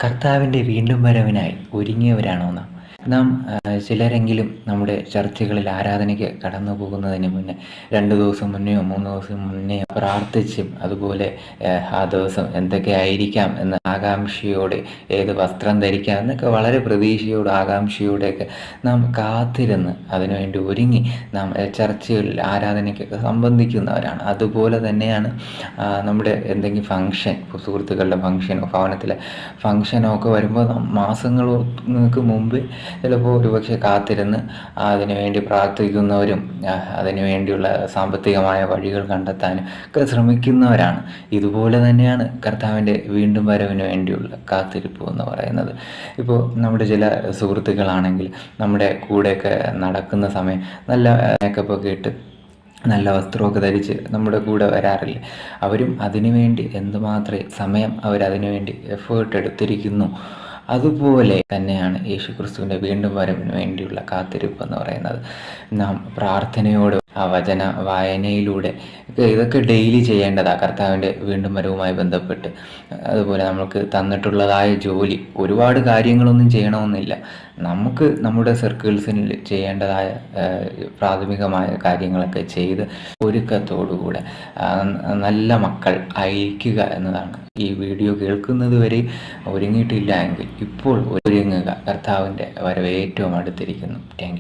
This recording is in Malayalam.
കർത്താവിൻ്റെ വീണ്ടും വരവിനായി ഒരുങ്ങിയവരാണോ നാം? നാം ചിലരെങ്കിലും നമ്മുടെ ചർച്ചുകളിൽ ആരാധനയ്ക്ക് കടന്നു പോകുന്നതിന് മുന്നേ 2 ദിവസം മുന്നെയോ 3 ദിവസം മുന്നെയോ പ്രാർത്ഥിച്ചും അതുപോലെ ആ ദിവസം എന്തൊക്കെ ആയിരിക്കാം എന്ന ആകാംക്ഷയോടെ ഏത് വസ്ത്രം ധരിക്കാം എന്നൊക്കെ വളരെ പ്രതീക്ഷയോടും ആകാംക്ഷയോടെയൊക്കെ നാം കാത്തിരുന്ന് അതിനുവേണ്ടി ഒരുങ്ങി നാം ചർച്ചുകളിൽ ആരാധനയ്ക്കൊക്കെ സംബന്ധിക്കുന്നവരാണ്. അതുപോലെ തന്നെയാണ് നമ്മുടെ എന്തെങ്കിലും ഫംഗ്ഷൻ, സുഹൃത്തുക്കളുടെ ഫംഗ്ഷനോ ഭവനത്തിലെ ഫംഗ്ഷനോ ഒക്കെ വരുമ്പോൾ മാസങ്ങൾക്ക് മുമ്പ് ചിലപ്പോൾ ഒരുപക്ഷെ കാത്തിരുന്ന് അതിനുവേണ്ടി പ്രാർത്ഥിക്കുന്നവരും അതിനുവേണ്ടിയുള്ള സാമ്പത്തികമായ വഴികൾ കണ്ടെത്താനും ഒക്കെ ശ്രമിക്കുന്നവരാണ്. ഇതുപോലെ തന്നെയാണ് കർത്താവിൻ്റെ വീണ്ടും വരവിന് വേണ്ടിയുള്ള കാത്തിരിപ്പ് എന്ന് പറയുന്നത്. ഇപ്പോൾ നമ്മുടെ ചില സുഹൃത്തുക്കളാണെങ്കിൽ നമ്മുടെ കൂടെയൊക്കെ നടക്കുന്ന സമയം നല്ല മേക്കപ്പൊക്കെ ഇട്ട് നല്ല വസ്ത്രമൊക്കെ ധരിച്ച് നമ്മുടെ കൂടെ വരാറില്ലേ? അവരും അതിനുവേണ്ടി എന്തുമാത്രം സമയം അവരതിനു വേണ്ടി എഫേർട്ട് എടുത്തിരിക്കുന്നു. അതുപോലെ തന്നെയാണ് യേശുക്രിസ്തുവിൻ്റെ വീണ്ടും വരവിന് വേണ്ടിയുള്ള കാത്തിരിപ്പ് എന്ന് പറയുന്നത്. നാം പ്രാർത്ഥനയോട് ആ വചന വായനയിലൂടെ ഇതൊക്കെ ഡെയിലി ചെയ്യേണ്ടതാണ് കർത്താവിൻ്റെ വീണ്ടും വരവുമായി ബന്ധപ്പെട്ട്. അതുപോലെ നമുക്ക് തന്നിട്ടുള്ളതായ ജോലി, ഒരുപാട് കാര്യങ്ങളൊന്നും ചെയ്യണമെന്നില്ല. നമുക്ക് നമ്മുടെ സർക്കിൾസിൽ ചെയ്യേണ്ടതായ പ്രാഥമികമായ കാര്യങ്ങളൊക്കെ ചെയ്ത് ഒരുക്കത്തോടുകൂടെ നല്ല മക്കൾ അയക്കുക എന്നതാണ്. ഈ വീഡിയോ കേൾക്കുന്നത് വരെ ഒരുങ്ങിയിട്ടില്ല എങ്കിൽ ഇപ്പോൾ ഒരുങ്ങുക. കർത്താവിൻ്റെ വരവ് ഏറ്റവും അടുത്തിരിക്കുന്നു. Thank you.